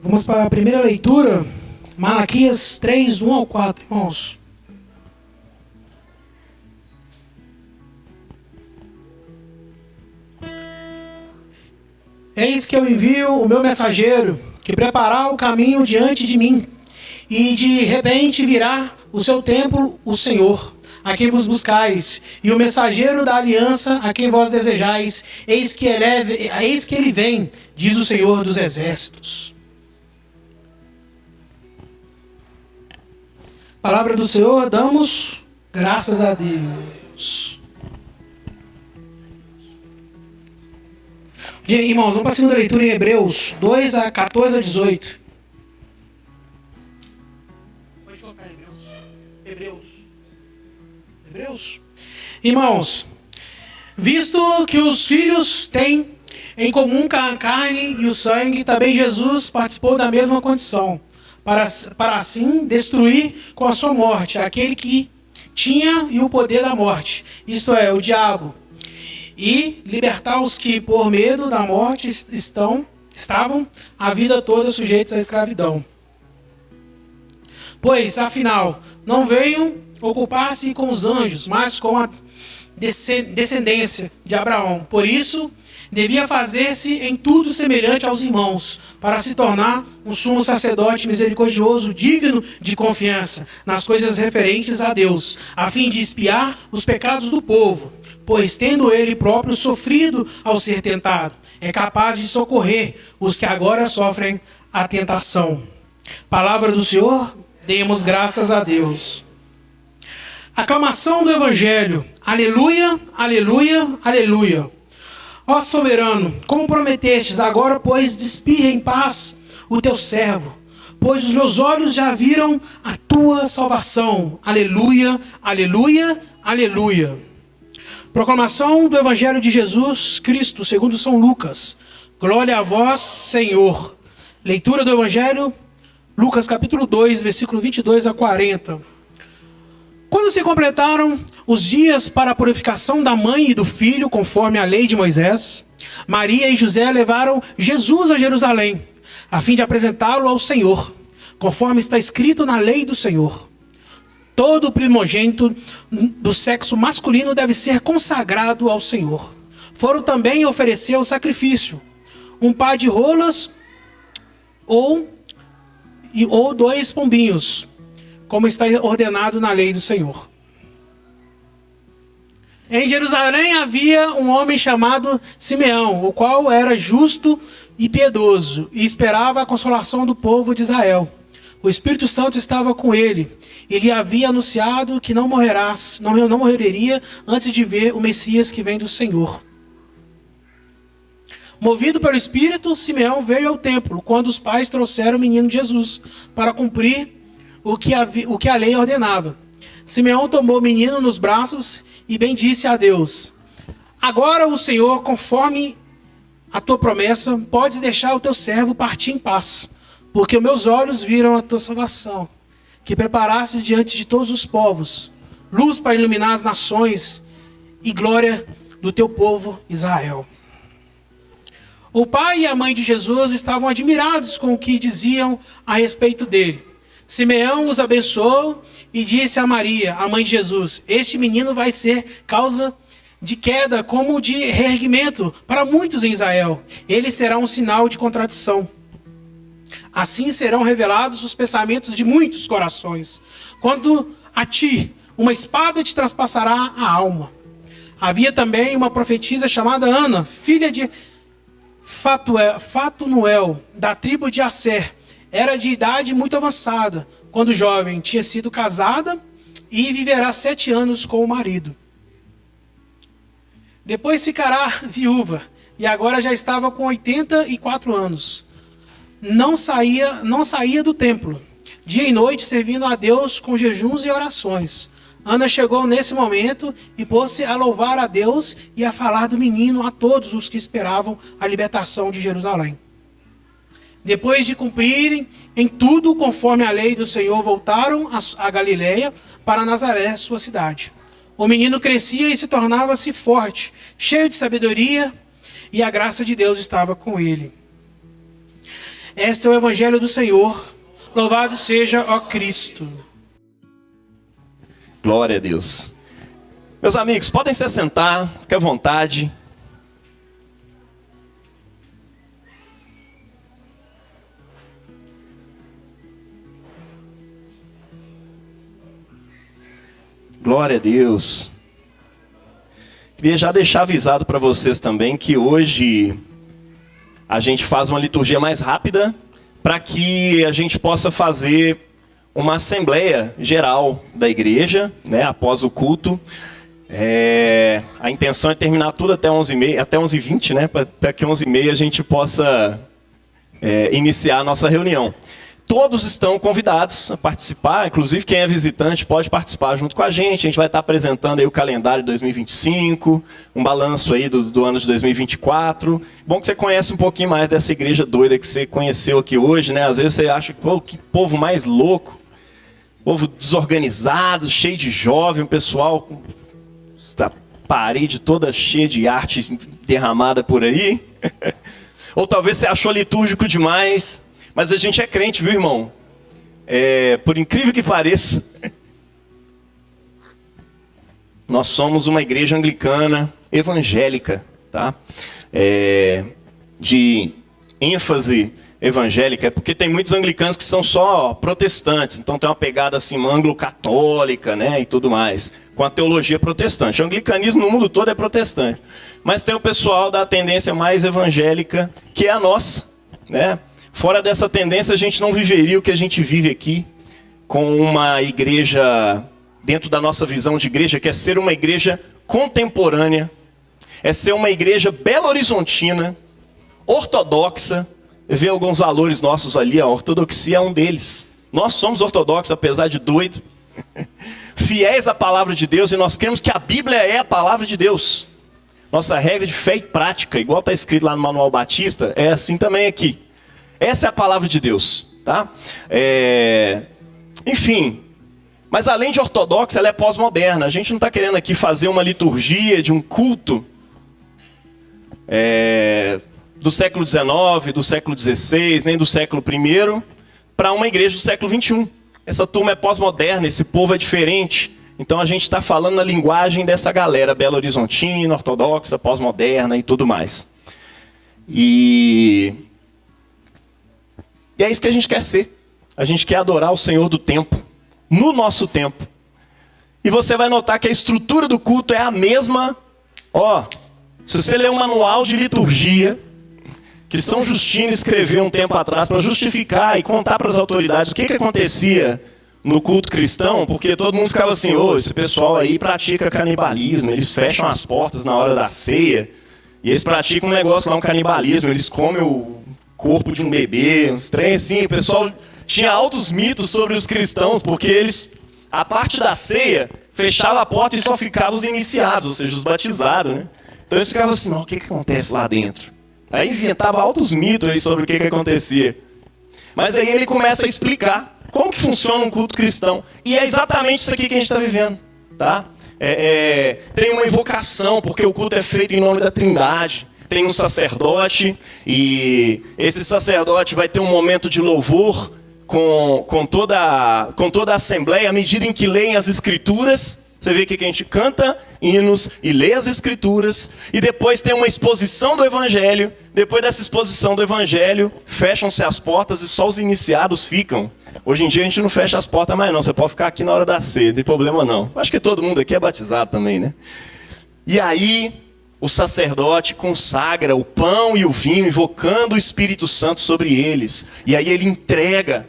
Vamos para a primeira leitura, Malaquias 3, 1 ao 4, irmãos. Eis que eu envio o meu mensageiro, que preparará o caminho diante de mim, e de repente virá o seu templo, o Senhor, a quem vos buscais, e o mensageiro da aliança, a quem vós desejais, eis que ele vem, diz o Senhor dos Exércitos. Palavra do Senhor, damos graças a Deus. Irmãos, vamos para a segunda leitura em Hebreus 2, a 14 a 18. Pode colocar Hebreus. Irmãos, visto que os filhos têm em comum a carne e o sangue, também Jesus participou da mesma condição, para assim destruir com a sua morte aquele que tinha o poder da morte, isto é, o diabo, e libertar os que, por medo da morte, estavam a vida toda sujeitos à escravidão. Pois, afinal, não veio ocupar-se com os anjos, mas com a descendência de Abraão. Por isso, devia fazer-se em tudo semelhante aos irmãos, para se tornar um sumo sacerdote misericordioso, digno de confiança, nas coisas referentes a Deus, a fim de expiar os pecados do povo. Pois, tendo ele próprio sofrido ao ser tentado, é capaz de socorrer os que agora sofrem a tentação. Palavra do Senhor, demos graças a Deus. Aclamação do Evangelho. Aleluia, aleluia, aleluia. Ó soberano, como prometestes, agora, pois, despirra em paz o teu servo, pois os meus olhos já viram a tua salvação. Aleluia, aleluia, aleluia. Proclamação do Evangelho de Jesus Cristo, segundo São Lucas. Glória a vós, Senhor. Leitura do Evangelho, Lucas capítulo 2, versículo 22 a 40. Quando se completaram os dias para a purificação da mãe e do filho, conforme a lei de Moisés, Maria e José levaram Jesus a Jerusalém, a fim de apresentá-lo ao Senhor, conforme está escrito na lei do Senhor. Todo primogênito do sexo masculino deve ser consagrado ao Senhor. Foram também oferecer o sacrifício, um par de rolas ou 2 pombinhos, como está ordenado na lei do Senhor. Em Jerusalém havia um homem chamado Simeão, o qual era justo e piedoso, e esperava a consolação do povo de Israel. O Espírito Santo estava com ele, e lhe havia anunciado que não morreria antes de ver o Messias que vem do Senhor. Movido pelo Espírito, Simeão veio ao templo, quando os pais trouxeram o menino Jesus, para cumprir o que a lei ordenava. Simeão tomou o menino nos braços e bendisse a Deus. Agora o Senhor, conforme a tua promessa, podes deixar o teu servo partir em paz, porque meus olhos viram a tua salvação, que preparastes diante de todos os povos, luz para iluminar as nações e glória do teu povo Israel. O pai e a mãe de Jesus estavam admirados com o que diziam a respeito dele. Simeão os abençoou e disse a Maria, a mãe de Jesus: este menino vai ser causa de queda como de reerguimento para muitos em Israel. Ele será um sinal de contradição. Assim serão revelados os pensamentos de muitos corações. Quanto a ti, uma espada te traspassará a alma. Havia também uma profetisa chamada Ana, filha de Fatunuel, da tribo de Asser. Era de idade muito avançada, quando jovem, tinha sido casada e viverá 7 anos com o marido. Depois ficará viúva, e agora já estava com 84 anos. Não saía do templo, dia e noite servindo a Deus com jejuns e orações. Ana chegou nesse momento e pôs-se a louvar a Deus e a falar do menino a todos os que esperavam a libertação de Jerusalém. Depois de cumprirem em tudo conforme a lei do Senhor, voltaram a Galiléia para Nazaré, sua cidade. O menino crescia e se tornava-se forte, cheio de sabedoria, e a graça de Deus estava com ele. Este é o Evangelho do Senhor. Louvado seja, ó Cristo. Glória a Deus. Meus amigos, podem se assentar, fique à vontade. Glória a Deus. Queria já deixar avisado para vocês também que hoje a gente faz uma liturgia mais rápida para que a gente possa fazer uma assembleia geral da igreja, né, após o culto. A intenção é terminar tudo até 11h30, até 11h20, né, para que 11h30 a gente possa iniciar a nossa reunião. Todos estão convidados a participar, inclusive quem é visitante pode participar junto com a gente vai estar apresentando aí o calendário de 2025, um balanço aí do ano de 2024. Bom que você conhece um pouquinho mais dessa igreja doida que você conheceu aqui hoje, né? Às vezes você acha que, pô, que povo mais louco, povo desorganizado, cheio de jovem, o pessoal com a parede toda cheia de arte derramada por aí. Ou talvez você achou litúrgico demais. Mas a gente é crente, viu, irmão? Por incrível que pareça, nós somos uma igreja anglicana evangélica, tá? De ênfase evangélica, porque tem muitos anglicanos que são só protestantes, então tem uma pegada assim anglo-católica, né, e tudo mais, com a teologia protestante. O anglicanismo no mundo todo é protestante, mas tem o pessoal da tendência mais evangélica, que é a nossa, né? Fora dessa tendência, a gente não viveria o que a gente vive aqui, com uma igreja, dentro da nossa visão de igreja, que é ser uma igreja contemporânea, é ser uma igreja belo-horizontina, ortodoxa. Vê alguns valores nossos ali, a ortodoxia é um deles. Nós somos ortodoxos, apesar de doido, fiéis à palavra de Deus, e nós cremos que a Bíblia é a palavra de Deus. Nossa regra de fé e prática, igual está escrito lá no Manual Batista, é assim também aqui. Essa é a palavra de Deus, tá? Enfim, mas além de ortodoxa, ela é pós-moderna. A gente não está querendo aqui fazer uma liturgia de um culto do século XIX, do século XVI, nem do século I, para uma igreja do século XXI. Essa turma é pós-moderna, esse povo é diferente. Então a gente está falando na linguagem dessa galera belo-horizontina, ortodoxa, pós-moderna e tudo mais. E é isso que a gente quer ser. A gente quer adorar o Senhor do tempo, no nosso tempo. E você vai notar que a estrutura do culto é a mesma. Se você ler um manual de liturgia, que São Justino escreveu um tempo atrás para justificar e contar para as autoridades o que acontecia no culto cristão, porque todo mundo ficava assim, esse pessoal aí pratica canibalismo, eles fecham as portas na hora da ceia, e eles praticam um negócio lá, um canibalismo, eles comem o corpo de um bebê, uns trem assim. O pessoal tinha altos mitos sobre os cristãos, porque eles, a parte da ceia, fechavam a porta e só ficavam os iniciados, ou seja, os batizados, né? Então eles ficavam assim, não, o que acontece lá dentro? Aí inventava altos mitos aí sobre o que acontecia. Mas aí ele começa a explicar como que funciona um culto cristão. E é exatamente isso aqui que a gente está vivendo, tá? Tem uma invocação, porque o culto é feito em nome da Trindade. Tem um sacerdote, e esse sacerdote vai ter um momento de louvor com toda a assembleia, à medida em que leem as escrituras. Você vê que a gente canta hinos e lê as escrituras, e depois tem uma exposição do evangelho. Depois dessa exposição do evangelho, fecham-se as portas e só os iniciados ficam. Hoje em dia a gente não fecha as portas mais não, você pode ficar aqui na hora da ceia, não tem problema não. Acho que todo mundo aqui é batizado também, né? E aí o sacerdote consagra o pão e o vinho, invocando o Espírito Santo sobre eles. E aí ele entrega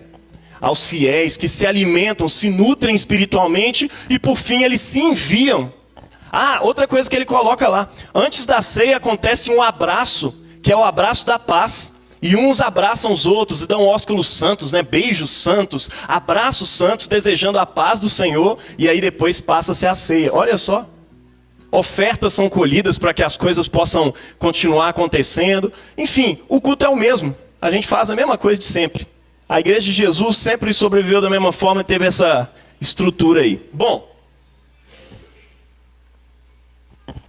aos fiéis que se alimentam, se nutrem espiritualmente, e por fim eles se enviam. Outra coisa que ele coloca lá, antes da ceia acontece um abraço, que é o abraço da paz. E uns abraçam os outros e dão ósculos santos, né? Beijos santos, abraços santos, desejando a paz do Senhor. E aí depois passa-se a ceia. Olha só. Ofertas são colhidas para que as coisas possam continuar acontecendo. Enfim, o culto é o mesmo. A gente faz a mesma coisa de sempre. A igreja de Jesus sempre sobreviveu da mesma forma e teve essa estrutura aí. Bom,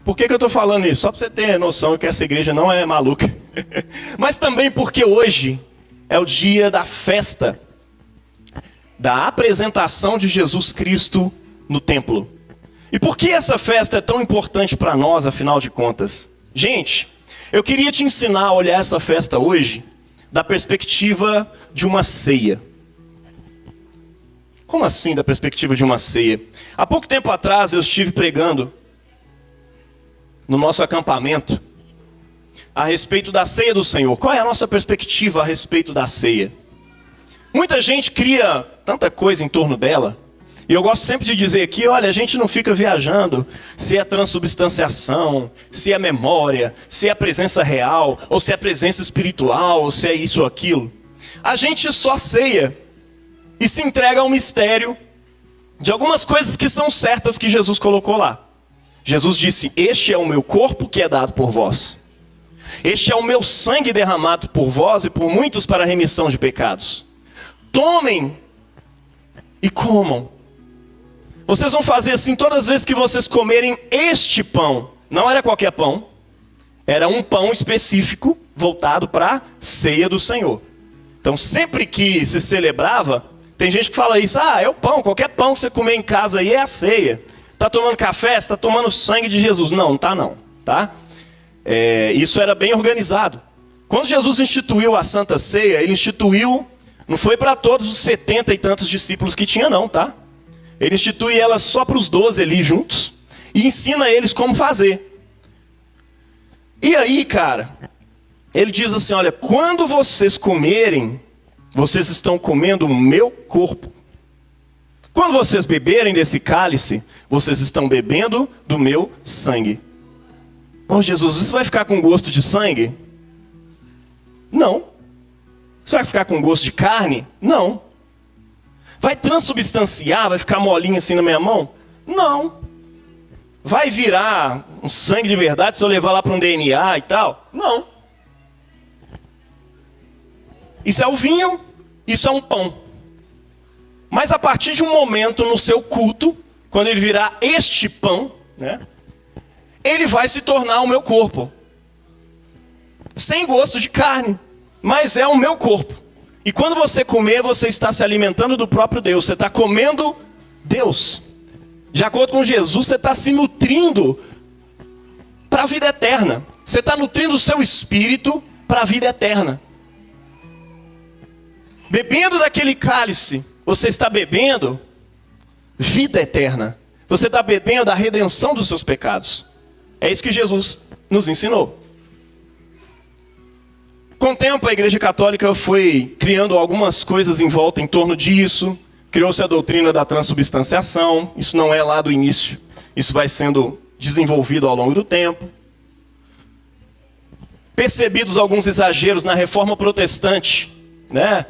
por que eu estou falando isso? Só para você ter noção que essa igreja não é maluca. Mas também porque hoje é o dia da festa, da apresentação de Jesus Cristo no templo. E por que essa festa é tão importante para nós, afinal de contas? Gente, eu queria te ensinar a olhar essa festa hoje da perspectiva de uma ceia. Como assim da perspectiva de uma ceia? Há pouco tempo atrás eu estive pregando no nosso acampamento a respeito da ceia do Senhor. Qual é a nossa perspectiva a respeito da ceia? Muita gente cria tanta coisa em torno dela. E eu gosto sempre de dizer aqui, olha, a gente não fica viajando se é transubstanciação, se é memória, se é presença real, ou se é presença espiritual, ou se é isso ou aquilo. A gente só ceia e se entrega ao mistério de algumas coisas que são certas que Jesus colocou lá. Jesus disse, este é o meu corpo que é dado por vós. Este é o meu sangue derramado por vós e por muitos para a remissão de pecados. Tomem e comam. Vocês vão fazer assim todas as vezes que vocês comerem este pão. Não era qualquer pão. Era um pão específico voltado para a ceia do Senhor. Então sempre que se celebrava, tem gente que fala isso. Ah, é o pão, qualquer pão que você comer em casa aí é a ceia. Está tomando café, você está tomando sangue de Jesus. Não, não está não. Tá? Isso era bem organizado. Quando Jesus instituiu a Santa Ceia, ele instituiu, não foi para todos os 70 e tantos discípulos que tinha não, tá? Ele institui ela só para os 12 ali juntos e ensina eles como fazer. E aí, cara, ele diz assim, olha, quando vocês comerem, vocês estão comendo o meu corpo. Quando vocês beberem desse cálice, vocês estão bebendo do meu sangue. Oh, Jesus, isso vai ficar com gosto de sangue? Não. Isso vai ficar com gosto de carne? Não. Vai transubstanciar? Vai ficar molinho assim na minha mão? Não. Vai virar um sangue de verdade se eu levar lá para um DNA e tal? Não. Isso é o vinho, isso é um pão. Mas a partir de um momento no seu culto, quando ele virar este pão, né? Ele vai se tornar o meu corpo. Sem gosto de carne, mas é o meu corpo. E quando você comer, você está se alimentando do próprio Deus. Você está comendo Deus. De acordo com Jesus, você está se nutrindo para a vida eterna. Você está nutrindo o seu espírito para a vida eterna. Bebendo daquele cálice, você está bebendo vida eterna. Você está bebendo a redenção dos seus pecados. É isso que Jesus nos ensinou. Com o tempo, a Igreja Católica foi criando algumas coisas em volta, em torno disso. Criou-se a doutrina da transubstanciação. Isso não é lá do início. Isso vai sendo desenvolvido ao longo do tempo. Percebidos alguns exageros na Reforma Protestante, né?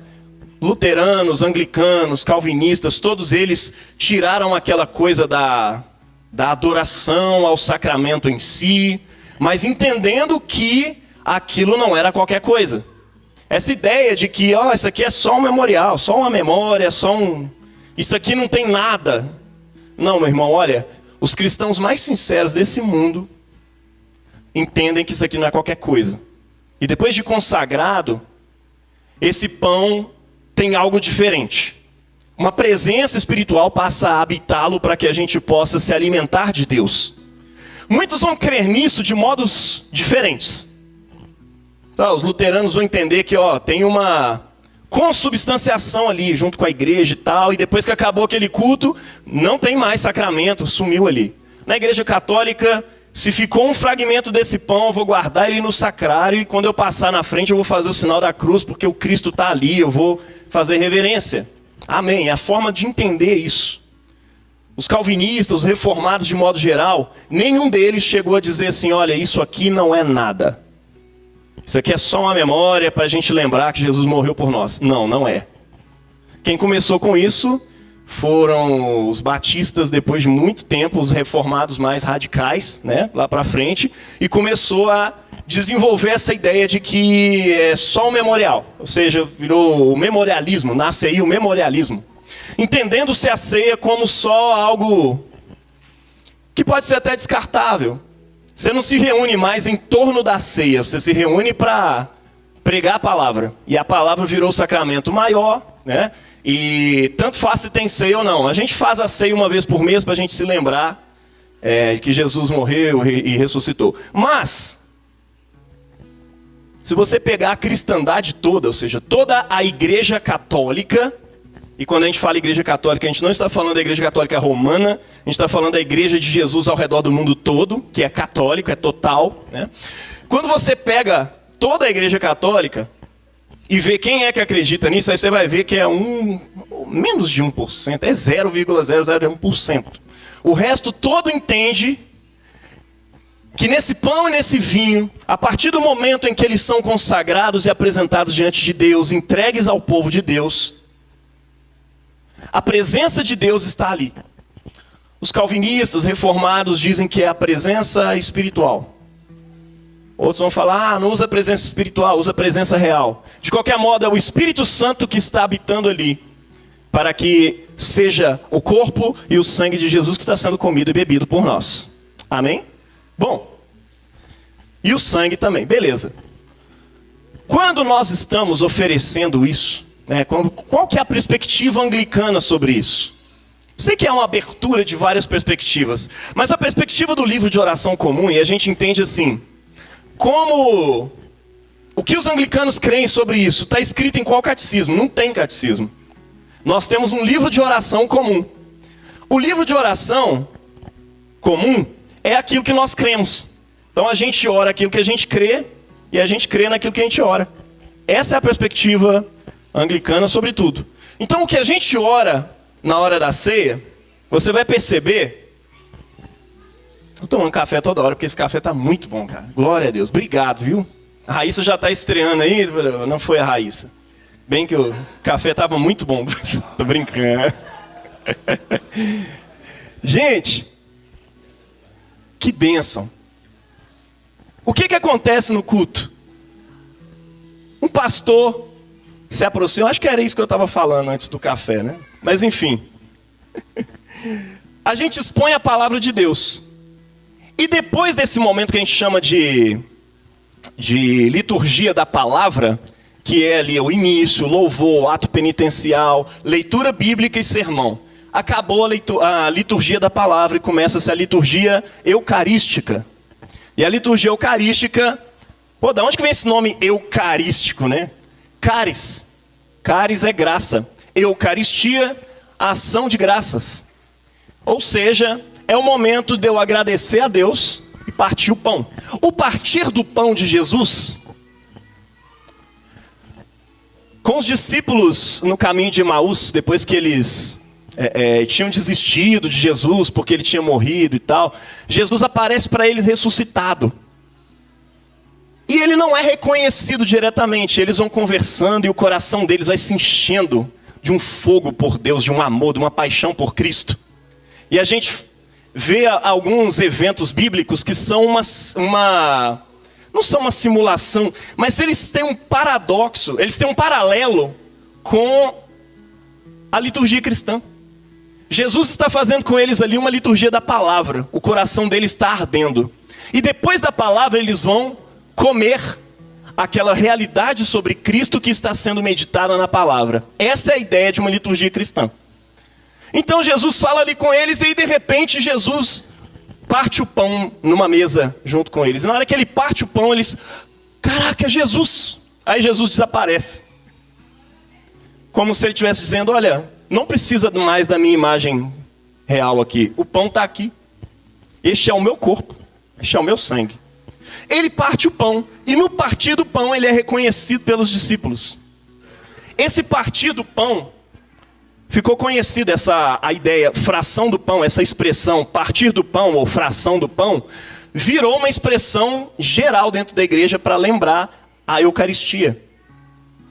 Luteranos, anglicanos, calvinistas, todos eles tiraram aquela coisa da adoração ao sacramento em si, mas entendendo que aquilo não era qualquer coisa. Essa ideia de que, isso aqui é só um memorial, só uma memória, isso aqui não tem nada. Não, meu irmão, olha, os cristãos mais sinceros desse mundo entendem que isso aqui não é qualquer coisa. E depois de consagrado, esse pão tem algo diferente. Uma presença espiritual passa a habitá-lo para que a gente possa se alimentar de Deus. Muitos vão crer nisso de modos diferentes. Então, os luteranos vão entender que tem uma consubstanciação ali junto com a igreja e tal, e depois que acabou aquele culto, não tem mais sacramento, sumiu ali. Na Igreja Católica, se ficou um fragmento desse pão, eu vou guardar ele no sacrário, e quando eu passar na frente eu vou fazer o sinal da cruz, porque o Cristo está ali, eu vou fazer reverência. Amém. É a forma de entender isso. Os calvinistas, os reformados de modo geral, nenhum deles chegou a dizer assim, olha, isso aqui não é nada. Isso aqui é só uma memória para a gente lembrar que Jesus morreu por nós. Não, não é. Quem começou com isso foram os batistas, depois de muito tempo, os reformados mais radicais, né, lá para frente, e começou a desenvolver essa ideia de que é só um memorial, ou seja, virou o memorialismo, nasce aí o memorialismo, entendendo-se a ceia como só algo que pode ser até descartável. Você não se reúne mais em torno da ceia, você se reúne para pregar a palavra. E a palavra virou o sacramento maior, né? E tanto faz se tem ceia ou não. A gente faz a ceia uma vez por mês para a gente se lembrar que Jesus morreu e ressuscitou. Mas, se você pegar a cristandade toda, ou seja, toda a igreja católica, e quando a gente fala igreja católica, a gente não está falando da igreja católica romana, a gente está falando da igreja de Jesus ao redor do mundo todo, que é católico, é total, né? Quando você pega toda a igreja católica e vê quem é que acredita nisso, aí você vai ver que é menos de 1%, é 0,001%. O resto todo entende que nesse pão e nesse vinho, a partir do momento em que eles são consagrados e apresentados diante de Deus, entregues ao povo de Deus, a presença de Deus está ali. Os calvinistas, reformados, dizem que é a presença espiritual. Outros vão falar, não usa a presença espiritual, usa a presença real. De qualquer modo, é o Espírito Santo que está habitando ali, para que seja o corpo e o sangue de Jesus que está sendo comido e bebido por nós. Amém? Bom, e o sangue também, beleza. Quando nós estamos oferecendo isso, né, qual que é a perspectiva anglicana sobre isso? Sei que é uma abertura de várias perspectivas, mas a perspectiva do livro de oração comum, e a gente entende assim, como o que os anglicanos creem sobre isso, está escrito em qual catecismo? Não tem catecismo. Nós temos um livro de oração comum. O livro de oração comum é aquilo que nós cremos. Então a gente ora aquilo que a gente crê, e a gente crê naquilo que a gente ora. Essa é a perspectiva anglicana sobre tudo. Então o que a gente ora na hora da ceia, você vai perceber. Eu tô tomando café toda hora, porque esse café tá muito bom, cara. Glória a Deus, obrigado, viu? A Raíssa já tá estreando aí, não foi a Raíssa. Bem que o café tava muito bom. Tô brincando. Gente, que bênção. O que acontece no culto? Um pastor se aproxima, acho que era isso que eu estava falando antes do café, né? Mas enfim. A gente expõe a palavra de Deus. E depois desse momento que a gente chama de liturgia da palavra, que é ali o início, louvor, ato penitencial, leitura bíblica e sermão. Acabou a liturgia da palavra e começa-se a liturgia eucarística. E a liturgia eucarística, pô, da onde que vem esse nome eucarístico, né? Caris. Caris é graça. Eucaristia, ação de graças. Ou seja, é o momento de eu agradecer a Deus e partir o pão. O partir do pão de Jesus, com os discípulos no caminho de Emaús, depois que eles tinham desistido de Jesus porque ele tinha morrido e tal, Jesus aparece para eles ressuscitado. E ele não é reconhecido diretamente, eles vão conversando e o coração deles vai se enchendo de um fogo por Deus, de um amor, de uma paixão por Cristo. E a gente vê alguns eventos bíblicos que são não são uma simulação, mas eles têm um paradoxo, eles têm um paralelo com a liturgia cristã. Jesus está fazendo com eles ali uma liturgia da palavra, o coração deles está ardendo. E depois da palavra eles vão comer aquela realidade sobre Cristo que está sendo meditada na palavra. Essa é a ideia de uma liturgia cristã. Então Jesus fala ali com eles e de repente Jesus parte o pão numa mesa junto com eles. E na hora que ele parte o pão, eles... Caraca, é Jesus! Aí Jesus desaparece. Como se ele estivesse dizendo, olha, não precisa mais da minha imagem real aqui. O pão está aqui. Este é o meu corpo. Este é o meu sangue. Ele parte o pão. E no partir do pão, ele é reconhecido pelos discípulos. Esse partir do pão... Ficou conhecida a ideia, fração do pão, essa expressão, partir do pão ou fração do pão, virou uma expressão geral dentro da igreja para lembrar a Eucaristia.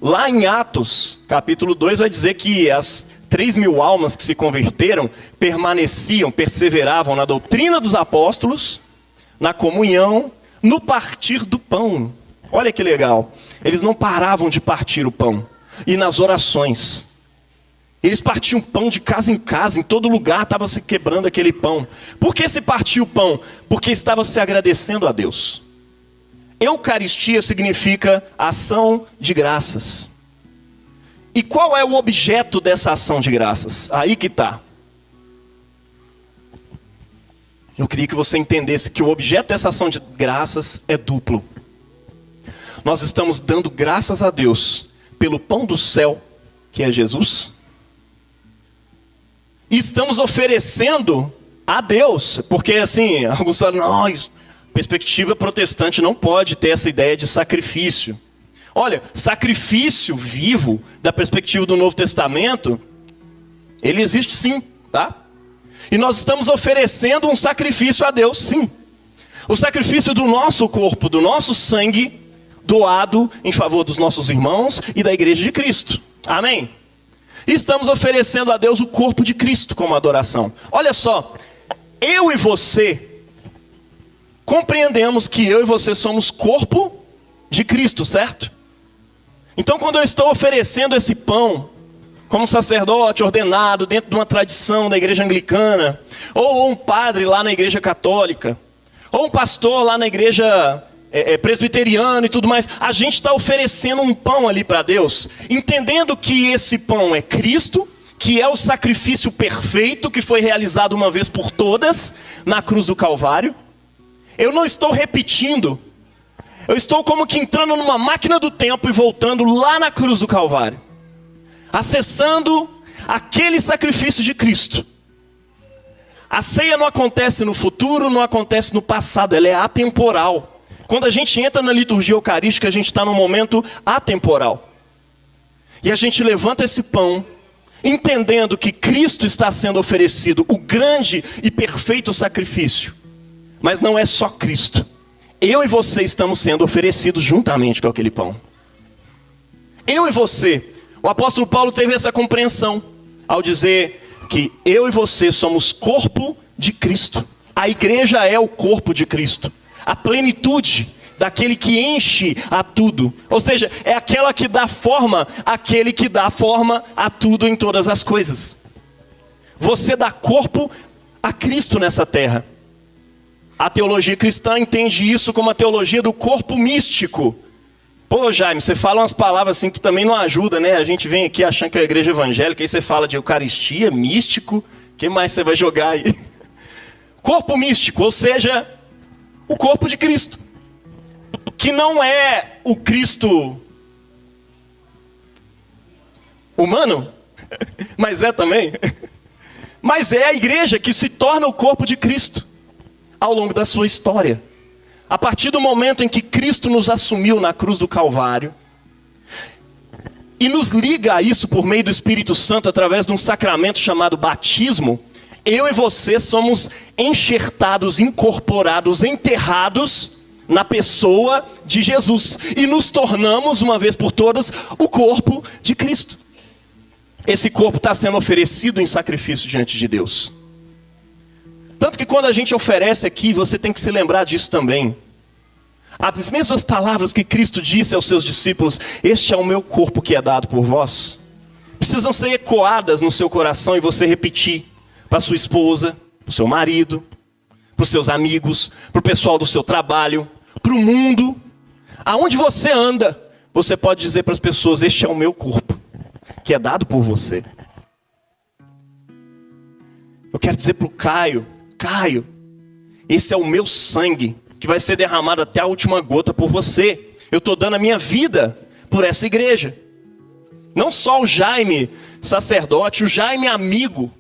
Lá em Atos, capítulo 2, vai dizer que as 3.000 almas que se converteram permaneciam, perseveravam na doutrina dos apóstolos, na comunhão, no partir do pão. Olha que legal. Eles não paravam de partir o pão. E nas orações. Eles partiam pão de casa em casa, em todo lugar estava se quebrando aquele pão. Por que se partiu o pão? Porque estava se agradecendo a Deus. Eucaristia significa ação de graças. E qual é o objeto dessa ação de graças? Aí que está. Eu queria que você entendesse que o objeto dessa ação de graças é duplo. Nós estamos dando graças a Deus pelo pão do céu, que é Jesus. E estamos oferecendo a Deus, porque assim, alguns falam, não, perspectiva protestante não pode ter essa ideia de sacrifício. Olha, sacrifício vivo, da perspectiva do Novo Testamento, ele existe sim, tá? E nós estamos oferecendo um sacrifício a Deus, sim. O sacrifício do nosso corpo, do nosso sangue, doado em favor dos nossos irmãos e da igreja de Cristo. Amém? E estamos oferecendo a Deus o corpo de Cristo como adoração. Olha só, eu e você compreendemos que eu e você somos corpo de Cristo, certo? Então quando eu estou oferecendo esse pão, como sacerdote ordenado dentro de uma tradição da igreja anglicana, ou um padre lá na igreja católica, ou um pastor lá na igreja presbiteriana e tudo mais, a gente está oferecendo um pão ali para Deus, entendendo que esse pão é Cristo, que é o sacrifício perfeito que foi realizado uma vez por todas na cruz do Calvário. Eu não estou repetindo, eu estou como que entrando numa máquina do tempo e voltando lá na cruz do Calvário, acessando aquele sacrifício de Cristo. A ceia não acontece no futuro, não acontece no passado, ela é atemporal. Quando a gente entra na liturgia eucarística, a gente está num momento atemporal. E a gente levanta esse pão, entendendo que Cristo está sendo oferecido, o grande e perfeito sacrifício. Mas não é só Cristo. Eu e você estamos sendo oferecidos juntamente com aquele pão. Eu e você. O apóstolo Paulo teve essa compreensão ao dizer que eu e você somos corpo de Cristo. A igreja é o corpo de Cristo. A plenitude daquele que enche a tudo. Ou seja, é aquela que dá forma, aquele que dá forma a tudo em todas as coisas. Você dá corpo a Cristo nessa terra. A teologia cristã entende isso como a teologia do corpo místico. Pô, Jaime, você fala umas palavras assim que também não ajudam, né? A gente vem aqui achando que é a igreja evangélica, aí você fala de Eucaristia, místico, o que mais você vai jogar aí? Corpo místico, ou seja, o corpo de Cristo. Que não é o Cristo humano, mas é também. Mas é a igreja que se torna o corpo de Cristo ao longo da sua história. A partir do momento em que Cristo nos assumiu na cruz do Calvário e nos liga a isso por meio do Espírito Santo através de um sacramento chamado batismo, eu e você somos enxertados, incorporados, enterrados na pessoa de Jesus e nos tornamos, uma vez por todas, o corpo de Cristo. Esse corpo está sendo oferecido em sacrifício diante de Deus. Tanto que quando a gente oferece aqui, você tem que se lembrar disso também. As mesmas palavras que Cristo disse aos seus discípulos, este é o meu corpo que é dado por vós, precisam ser ecoadas no seu coração e você repetir para sua esposa, para o seu marido, para os seus amigos, para o pessoal do seu trabalho, para o mundo. Aonde você anda, você pode dizer para as pessoas, este é o meu corpo, que é dado por você. Eu quero dizer para o Caio, esse é o meu sangue, que vai ser derramado até a última gota por você. Eu estou dando a minha vida por essa igreja. Não só o Jaime sacerdote, o Jaime amigo,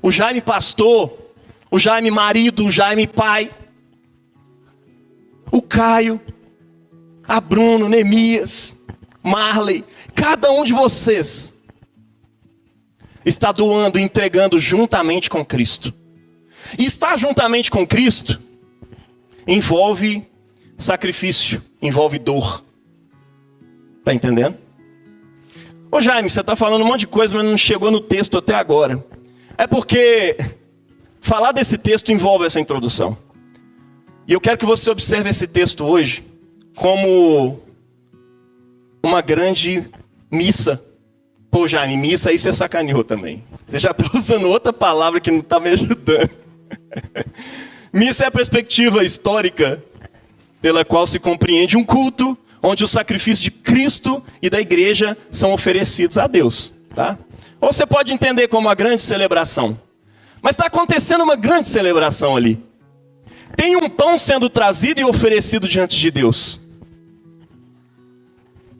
o Jaime pastor, o Jaime marido, o Jaime pai, o Caio, a Bruno, Neemias, Marley, cada um de vocês está doando e entregando juntamente com Cristo. E estar juntamente com Cristo envolve sacrifício, envolve dor. Está entendendo? Ô Jaime, você está falando um monte de coisa, mas não chegou no texto até agora. É porque falar desse texto envolve essa introdução. E eu quero que você observe esse texto hoje como uma grande missa. Pô, Jaime, missa aí você sacaneou também. Você já está usando outra palavra que não está me ajudando. Missa é a perspectiva histórica pela qual se compreende um culto onde o sacrifício de Cristo e da igreja são oferecidos a Deus. Tá? Ou você pode entender como uma grande celebração. Mas está acontecendo uma grande celebração ali. Tem um pão sendo trazido e oferecido diante de Deus.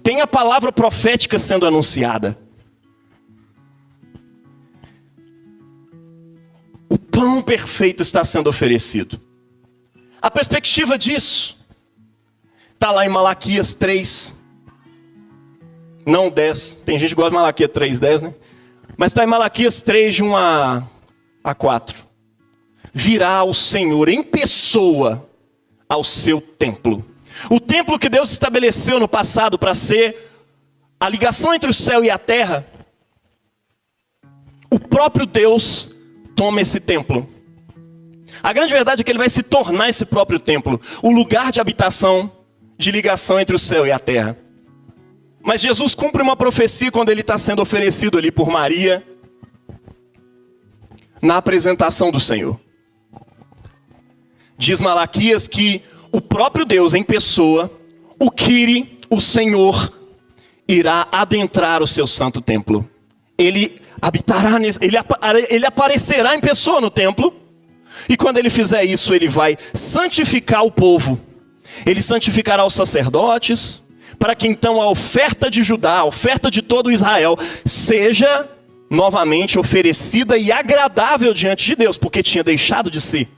Tem a palavra profética sendo anunciada. O pão perfeito está sendo oferecido. A perspectiva disso está lá em Malaquias 3. Não 10. Tem gente que gosta de Malaquias 3, 10, né? Mas está em Malaquias 3, de 1 a 4. Virá o Senhor em pessoa ao seu templo. O templo que Deus estabeleceu no passado para ser a ligação entre o céu e a terra. O próprio Deus toma esse templo. A grande verdade é que ele vai se tornar esse próprio templo, o lugar de habitação, de ligação entre o céu e a terra. Mas Jesus cumpre uma profecia quando ele está sendo oferecido ali por Maria, na apresentação do Senhor. Diz Malaquias que o próprio Deus em pessoa, o Kyrie, o Senhor, irá adentrar o seu santo templo. Ele habitará, ele aparecerá em pessoa no templo. E quando ele fizer isso, ele vai santificar o povo. Ele santificará os sacerdotes, para que então a oferta de Judá, a oferta de todo Israel, seja novamente oferecida e agradável diante de Deus, porque tinha deixado de ser.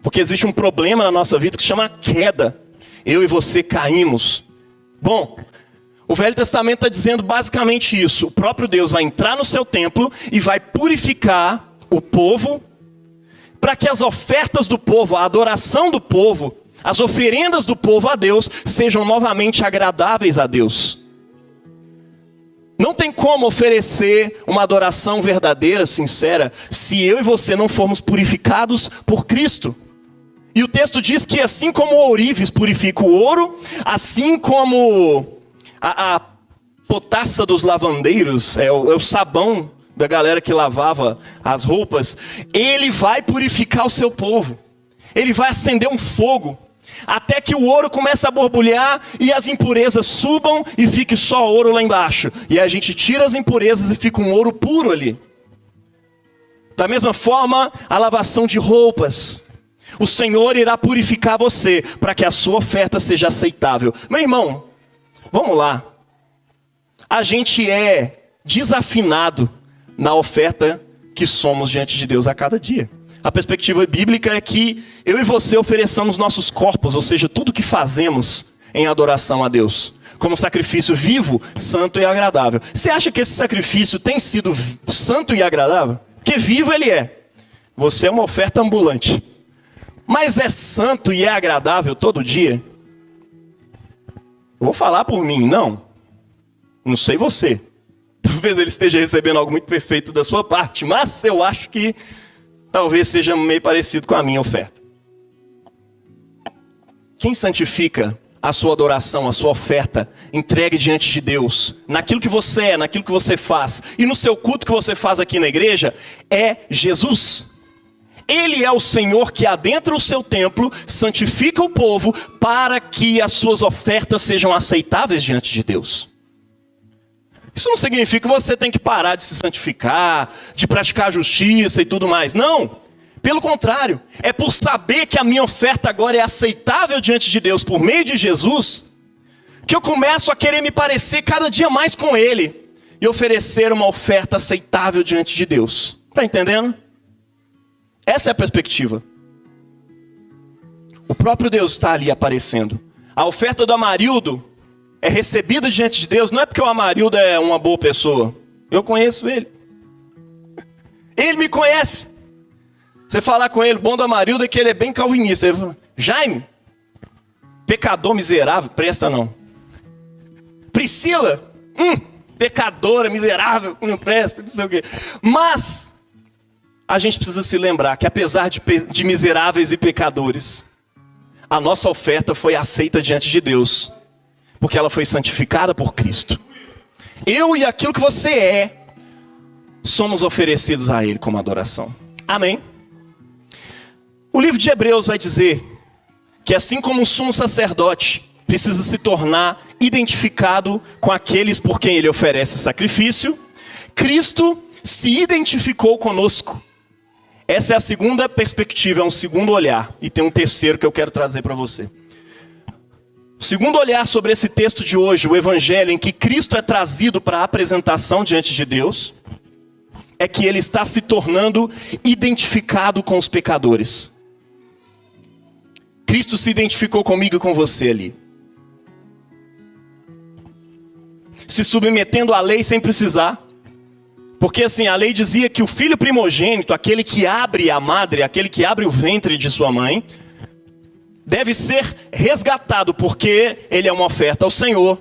Porque existe um problema na nossa vida que se chama queda. Eu e você caímos. Bom, o Velho Testamento está dizendo basicamente isso. O próprio Deus vai entrar no seu templo e vai purificar o povo, para que as ofertas do povo, a adoração do povo, as oferendas do povo a Deus sejam novamente agradáveis a Deus. Não tem como oferecer uma adoração verdadeira, sincera, se eu e você não formos purificados por Cristo. E o texto diz que assim como o ourives purifica o ouro, assim como a potassa dos lavandeiros, é o sabão da galera que lavava as roupas, ele vai purificar o seu povo. Ele vai acender um fogo, até que o ouro comece a borbulhar e as impurezas subam e fique só ouro lá embaixo. E a gente tira as impurezas e fica um ouro puro ali. Da mesma forma, a lavação de roupas. O Senhor irá purificar você para que a sua oferta seja aceitável. Meu irmão, vamos lá. A gente é desafinado na oferta que somos diante de Deus a cada dia. A perspectiva bíblica é que eu e você ofereçamos nossos corpos, ou seja, tudo que fazemos em adoração a Deus, como sacrifício vivo, santo e agradável. Você acha que esse sacrifício tem sido santo e agradável? Porque vivo ele é. Você é uma oferta ambulante. Mas é santo e é agradável todo dia? Eu vou falar por mim, não. Não sei você. Talvez ele esteja recebendo algo muito perfeito da sua parte, mas eu acho que talvez seja meio parecido com a minha oferta. Quem santifica a sua adoração, a sua oferta, entregue diante de Deus, naquilo que você é, naquilo que você faz, e no seu culto que você faz aqui na igreja, é Jesus. Ele é o Senhor que adentra o seu templo, santifica o povo, para que as suas ofertas sejam aceitáveis diante de Deus. Isso não significa que você tem que parar de se santificar, de praticar a justiça e tudo mais. Não. Pelo contrário. É por saber que a minha oferta agora é aceitável diante de Deus por meio de Jesus, que eu começo a querer me parecer cada dia mais com Ele e oferecer uma oferta aceitável diante de Deus. Está entendendo? Essa é a perspectiva. O próprio Deus está ali aparecendo. A oferta do Amarildo é recebida diante de Deus, não é porque o Amarildo é uma boa pessoa. Eu conheço ele. Ele me conhece. Você falar com ele, o bom do Amarildo é que ele é bem calvinista. Ele fala, Jaime, pecador miserável, presta não. Priscila, pecadora, miserável, não presta, não sei o quê. Mas a gente precisa se lembrar que apesar de miseráveis e pecadores, a nossa oferta foi aceita diante de Deus, porque ela foi santificada por Cristo. Eu e aquilo que você é, somos oferecidos a Ele como adoração. Amém? O livro de Hebreus vai dizer que assim como um sumo sacerdote precisa se tornar identificado com aqueles por quem ele oferece sacrifício, Cristo se identificou conosco. Essa é a segunda perspectiva, é um segundo olhar. E tem um terceiro que eu quero trazer para você. O segundo olhar sobre esse texto de hoje, o evangelho em que Cristo é trazido para a apresentação diante de Deus, é que ele está se tornando identificado com os pecadores. Cristo se identificou comigo e com você ali. Se submetendo à lei sem precisar. Porque assim, a lei dizia que o filho primogênito, aquele que abre a madre, aquele que abre o ventre de sua mãe, deve ser resgatado, porque ele é uma oferta ao Senhor.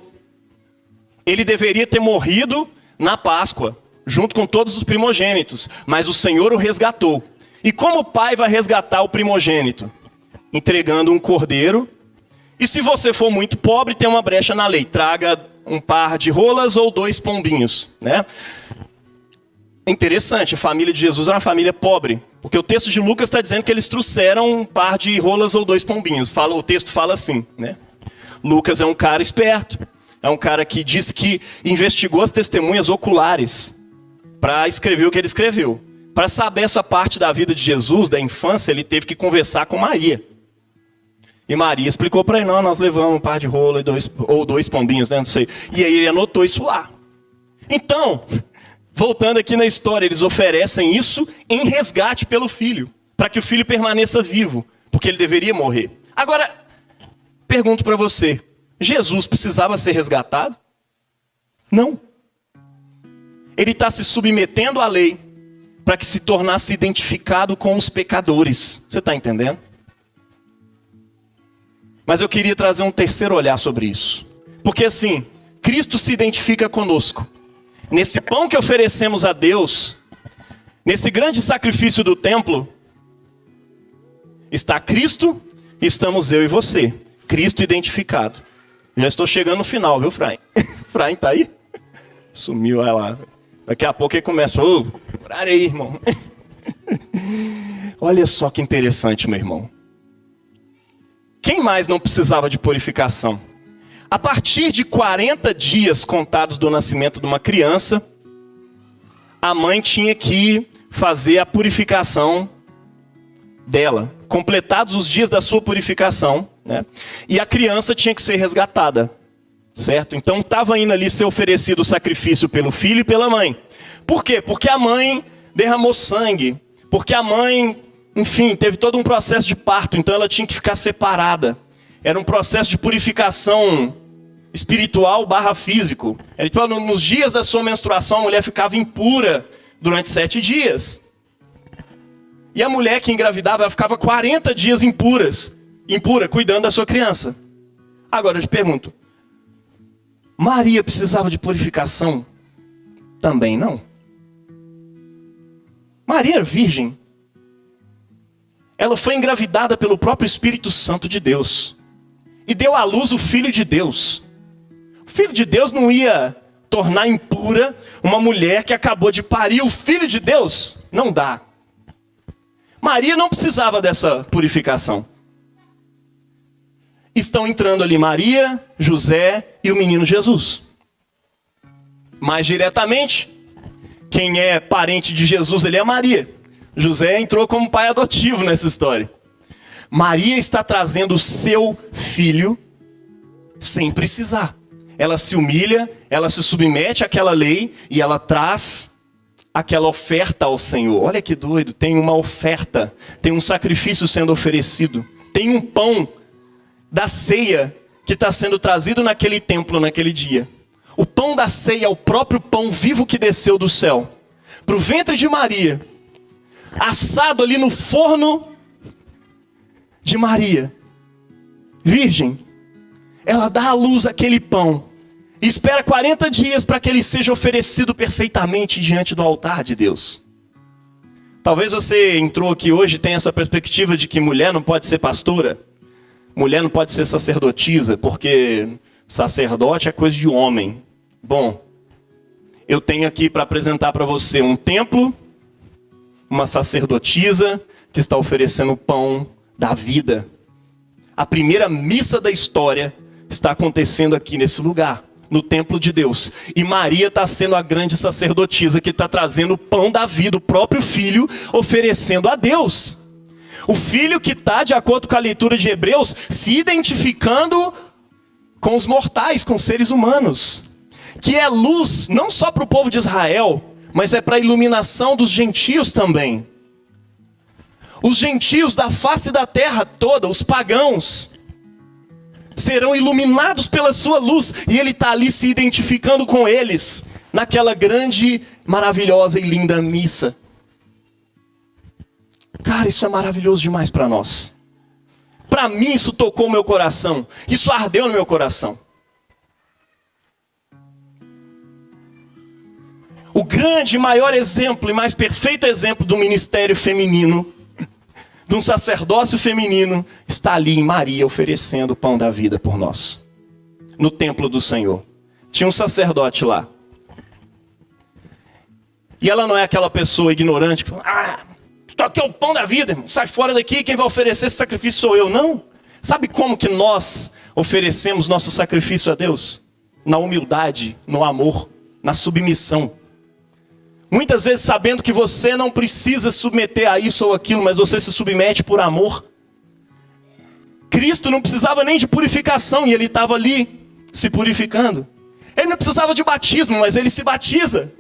Ele deveria ter morrido na Páscoa, junto com todos os primogênitos, mas o Senhor o resgatou. E como o pai vai resgatar o primogênito? Entregando um cordeiro. E se você for muito pobre, tem uma brecha na lei, traga um par de rolas ou 2 pombinhos, né? É interessante, a família de Jesus era uma família pobre, porque o texto de Lucas está dizendo que eles trouxeram um par de rolas ou 2 pombinhos. O texto fala assim, né? Lucas é um cara esperto, é um cara que disse que investigou as testemunhas oculares para escrever o que ele escreveu. Para saber essa parte da vida de Jesus, da infância, ele teve que conversar com Maria. E Maria explicou para ele, não, nós levamos um par de rola ou 2 pombinhos, né? Não sei. E aí ele anotou isso lá. Então, voltando aqui na história, eles oferecem isso em resgate pelo filho, para que o filho permaneça vivo, porque ele deveria morrer. Agora, pergunto para você, Jesus precisava ser resgatado? Não. Ele está se submetendo à lei para que se tornasse identificado com os pecadores. Você está entendendo? Mas eu queria trazer um terceiro olhar sobre isso. Porque assim, Cristo se identifica conosco. Nesse pão que oferecemos a Deus, nesse grande sacrifício do templo, está Cristo e estamos eu e você. Cristo identificado. Já estou chegando no final, viu, Fraim? Fraim tá aí? Sumiu, vai lá. Daqui a pouco ele começa, orar aí, irmão. Olha só que interessante, meu irmão. Quem mais não precisava de purificação? A partir de 40 dias contados do nascimento de uma criança, a mãe tinha que fazer a purificação dela. Completados os dias da sua purificação, né? E a criança tinha que ser resgatada, certo? Então estava indo ali ser oferecido o sacrifício pelo filho e pela mãe. Por quê? Porque a mãe derramou sangue. Porque a mãe, enfim, teve todo um processo de parto, então ela tinha que ficar separada. Era um processo de purificação espiritual / físico. Nos dias da sua menstruação, a mulher ficava impura durante 7 dias. E a mulher que engravidava, ela ficava 40 dias impura, cuidando da sua criança. Agora eu te pergunto, Maria precisava de purificação? Também não. Maria era virgem. Ela foi engravidada pelo próprio Espírito Santo de Deus. E deu à luz o Filho de Deus. O Filho de Deus não ia tornar impura uma mulher que acabou de parir o Filho de Deus. Não dá. Maria não precisava dessa purificação. Estão entrando ali Maria, José e o menino Jesus. Mais diretamente, quem é parente de Jesus, ele é Maria. José entrou como pai adotivo nessa história. Maria está trazendo o seu filho sem precisar. Ela se humilha, ela se submete àquela lei e ela traz aquela oferta ao Senhor. Olha que doido, tem uma oferta, tem um sacrifício sendo oferecido, tem um pão da ceia que está sendo trazido naquele templo, naquele dia. O pão da ceia é o próprio pão vivo que desceu do céu para o ventre de Maria, assado ali no forno de Maria, virgem. Ela dá à luz aquele pão e espera 40 dias para que ele seja oferecido perfeitamente diante do altar de Deus. Talvez você entrou aqui hoje e tenha essa perspectiva de que mulher não pode ser pastora, mulher não pode ser sacerdotisa, porque sacerdote é coisa de homem. Bom, eu tenho aqui para apresentar para você um templo, uma sacerdotisa que está oferecendo o pão da vida. A primeira missa da história está acontecendo aqui nesse lugar, no templo de Deus. E Maria está sendo a grande sacerdotisa que está trazendo o pão da vida, o próprio filho, oferecendo a Deus. O filho que está, de acordo com a leitura de Hebreus, se identificando com os mortais, com os seres humanos. Que é luz não só para o povo de Israel, mas é para a iluminação dos gentios também. Os gentios da face da terra toda, os pagãos, serão iluminados pela sua luz. E ele está ali se identificando com eles, naquela grande, maravilhosa e linda missa. Cara, isso é maravilhoso demais para nós. Para mim isso tocou o meu coração. Isso ardeu no meu coração. O grande, maior exemplo e mais perfeito exemplo do ministério feminino, de um sacerdócio feminino, está ali em Maria oferecendo o pão da vida por nós. No templo do Senhor. Tinha um sacerdote lá. E ela não é aquela pessoa ignorante que fala, aqui é o pão da vida, irmão. Sai fora daqui, quem vai oferecer esse sacrifício sou eu. Não. Sabe como que nós oferecemos nosso sacrifício a Deus? Na humildade, no amor, na submissão. Muitas vezes sabendo que você não precisa se submeter a isso ou aquilo, mas você se submete por amor. Cristo não precisava nem de purificação e ele estava ali se purificando. Ele não precisava de batismo, mas ele se batiza.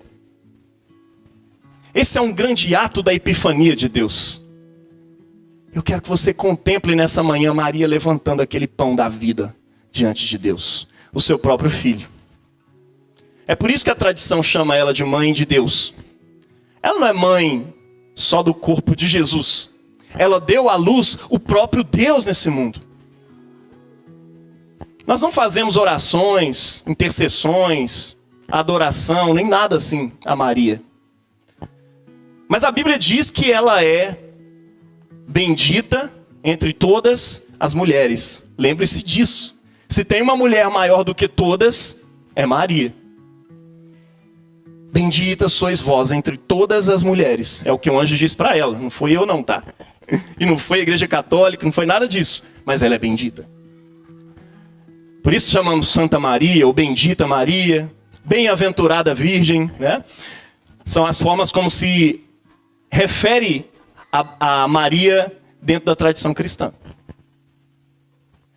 Esse é um grande ato da epifania de Deus. Eu quero que você contemple nessa manhã Maria levantando aquele pão da vida diante de Deus, o seu próprio filho. É por isso que a tradição chama ela de mãe de Deus. Ela não é mãe só do corpo de Jesus. Ela deu à luz o próprio Deus nesse mundo. Nós não fazemos orações, intercessões, adoração, nem nada assim a Maria. Mas a Bíblia diz que ela é bendita entre todas as mulheres. Lembre-se disso. Se tem uma mulher maior do que todas, é Maria. Bendita sois vós entre todas as mulheres. É o que o anjo diz para ela. Não foi eu não, tá? E não foi a igreja católica, não foi nada disso. Mas ela é bendita. Por isso chamamos Santa Maria, ou Bendita Maria, Bem-aventurada Virgem, né? São as formas como se refere a Maria dentro da tradição cristã.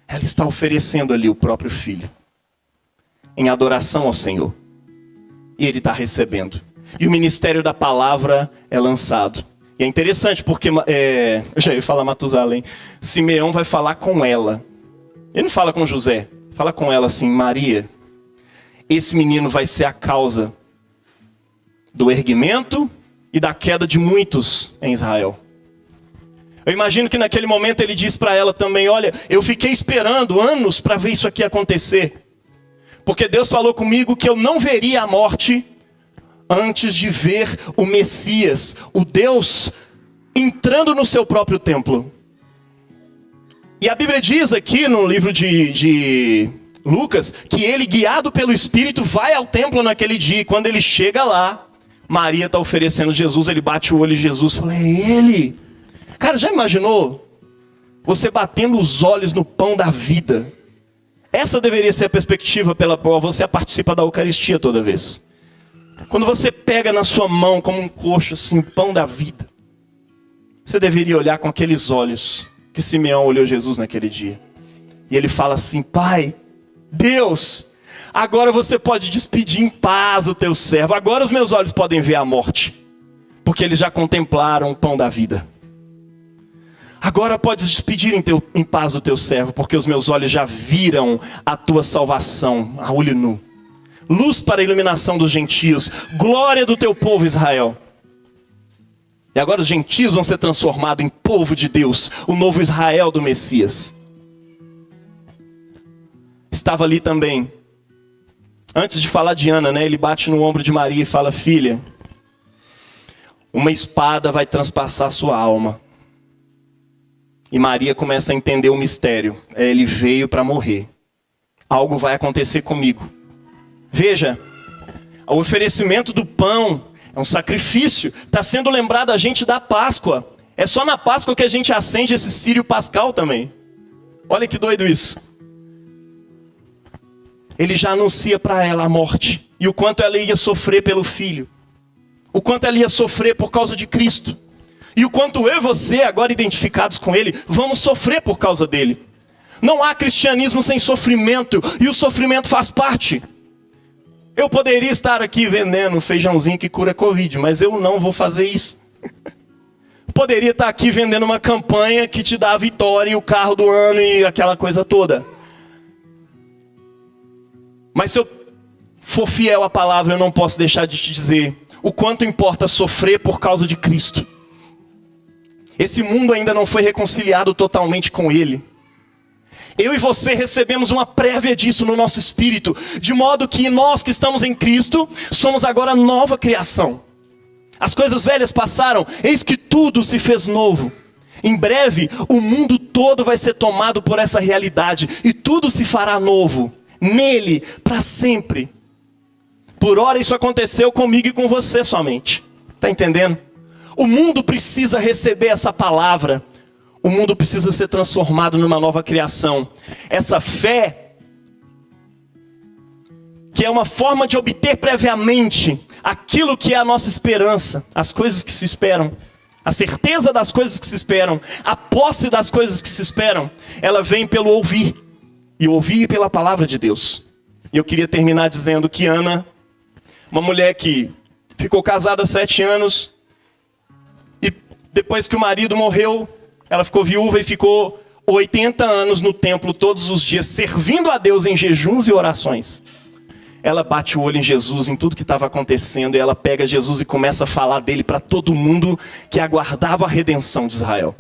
Ela está oferecendo ali o próprio filho, em adoração ao Senhor. E ele está recebendo. E o ministério da palavra é lançado. E é interessante porque, eu já ia falar Matusalém, Simeão vai falar com ela. Ele não fala com José, fala com ela assim, Maria, esse menino vai ser a causa do erguimento e da queda de muitos em Israel. Eu imagino que naquele momento ele diz para ela também, olha, eu fiquei esperando anos para ver isso aqui acontecer. Porque Deus falou comigo que eu não veria a morte antes de ver o Messias, o Deus, entrando no seu próprio templo. E a Bíblia diz aqui no livro de Lucas, que ele, guiado pelo Espírito, vai ao templo naquele dia. E quando ele chega lá, Maria está oferecendo Jesus, ele bate o olho em Jesus e fala, é ele. Cara, já imaginou? Você batendo os olhos no pão da vida. Essa deveria ser a perspectiva pela qual você participa da Eucaristia toda vez. Quando você pega na sua mão como um coxo, assim, pão da vida. Você deveria olhar com aqueles olhos que Simeão olhou Jesus naquele dia. E ele fala assim, Pai, Deus, agora você pode despedir em paz o teu servo. Agora os meus olhos podem ver a morte. Porque eles já contemplaram o pão da vida. Agora podes despedir em paz o teu servo, porque os meus olhos já viram a tua salvação, a olho nu. Luz para a iluminação dos gentios, glória do teu povo Israel. E agora os gentios vão ser transformados em povo de Deus, o novo Israel do Messias. Estava ali também, antes de falar de Ana, né, ele bate no ombro de Maria e fala, filha, uma espada vai transpassar sua alma. E Maria começa a entender o mistério. Ele veio para morrer. Algo vai acontecer comigo. Veja, o oferecimento do pão é um sacrifício. Está sendo lembrado a gente da Páscoa. É só na Páscoa que a gente acende esse círio pascal também. Olha que doido isso. Ele já anuncia para ela a morte. E o quanto ela ia sofrer pelo filho. O quanto ela ia sofrer por causa de Cristo. E o quanto eu e você, agora identificados com Ele, vamos sofrer por causa dele. Não há cristianismo sem sofrimento. E o sofrimento faz parte. Eu poderia estar aqui vendendo feijãozinho que cura Covid, mas eu não vou fazer isso. Poderia estar aqui vendendo uma campanha que te dá a vitória e o carro do ano e aquela coisa toda. Mas se eu for fiel à palavra, eu não posso deixar de te dizer o quanto importa sofrer por causa de Cristo. Esse mundo ainda não foi reconciliado totalmente com Ele. Eu e você recebemos uma prévia disso no nosso espírito, de modo que nós que estamos em Cristo, somos agora nova criação. As coisas velhas passaram, eis que tudo se fez novo. Em breve, o mundo todo vai ser tomado por essa realidade, e tudo se fará novo, nele, para sempre. Por ora isso aconteceu comigo e com você somente. Está entendendo? O mundo precisa receber essa palavra. O mundo precisa ser transformado numa nova criação. Essa fé, que é uma forma de obter previamente aquilo que é a nossa esperança, as coisas que se esperam, a certeza das coisas que se esperam, a posse das coisas que se esperam, ela vem pelo ouvir, e ouvir pela palavra de Deus. E eu queria terminar dizendo que Ana, uma mulher que ficou casada há 7 anos, e depois que o marido morreu, ela ficou viúva e ficou 80 anos no templo todos os dias, servindo a Deus em jejuns e orações. Ela bate o olho em Jesus, em tudo que estava acontecendo, e ela pega Jesus e começa a falar dele para todo mundo que aguardava a redenção de Israel.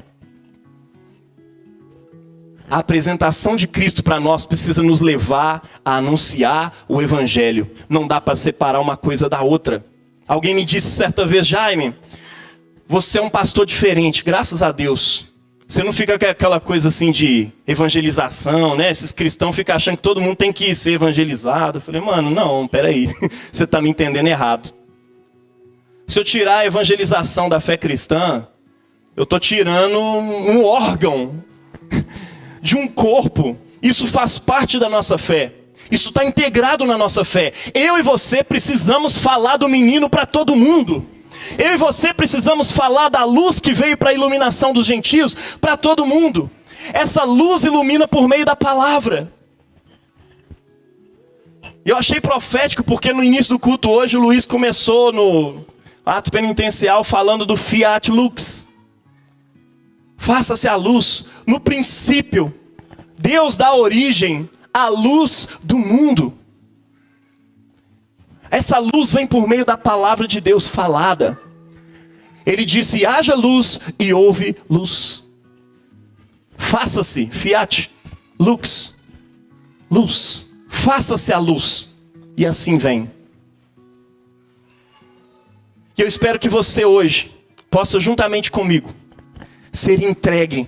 A apresentação de Cristo para nós precisa nos levar a anunciar o Evangelho. Não dá para separar uma coisa da outra. Alguém me disse certa vez: Jaime, você é um pastor diferente, graças a Deus. Você não fica com aquela coisa assim de evangelização, né? Esses cristãos ficam achando que todo mundo tem que ser evangelizado. Eu falei, mano, não, peraí. Você está me entendendo errado. Se eu tirar a evangelização da fé cristã, eu estou tirando um órgão de um corpo. Isso faz parte da nossa fé. Isso está integrado na nossa fé. Eu e você precisamos falar do menino para todo mundo. Eu e você precisamos falar da luz que veio para a iluminação dos gentios para todo mundo. Essa luz ilumina por meio da palavra. Eu achei profético porque no início do culto hoje o Luiz começou no ato penitencial falando do Fiat Lux. Faça-se a luz. No princípio, Deus dá origem à luz do mundo. Essa luz vem por meio da palavra de Deus falada. Ele disse, haja luz e houve luz. Faça-se, Fiat, Lux, luz. Faça-se a luz. E assim vem. E eu espero que você hoje possa, juntamente comigo, ser entregue,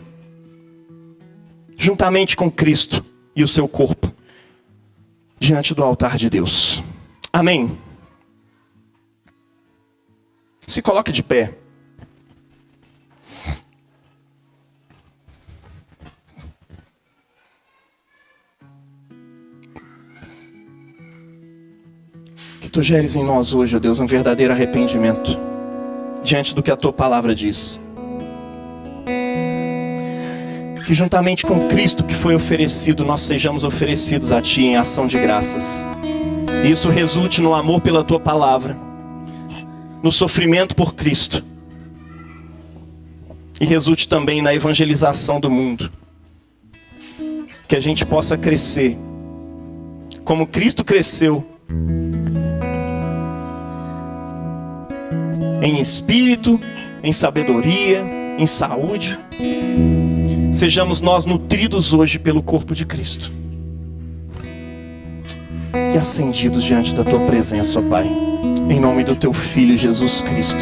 juntamente com Cristo e o seu corpo, diante do altar de Deus. Amém. Se coloque de pé. Que tu geres em nós hoje, ó Deus, um verdadeiro arrependimento diante do que a tua palavra diz. Que juntamente com Cristo que foi oferecido, nós sejamos oferecidos a ti em ação de graças. E isso resulte no amor pela tua palavra, no sofrimento por Cristo, e resulte também na evangelização do mundo. Que a gente possa crescer como Cristo cresceu, em espírito, em sabedoria, em saúde. Sejamos nós nutridos hoje pelo corpo de Cristo e acendidos diante da tua presença, ó Pai, em nome do teu Filho Jesus Cristo.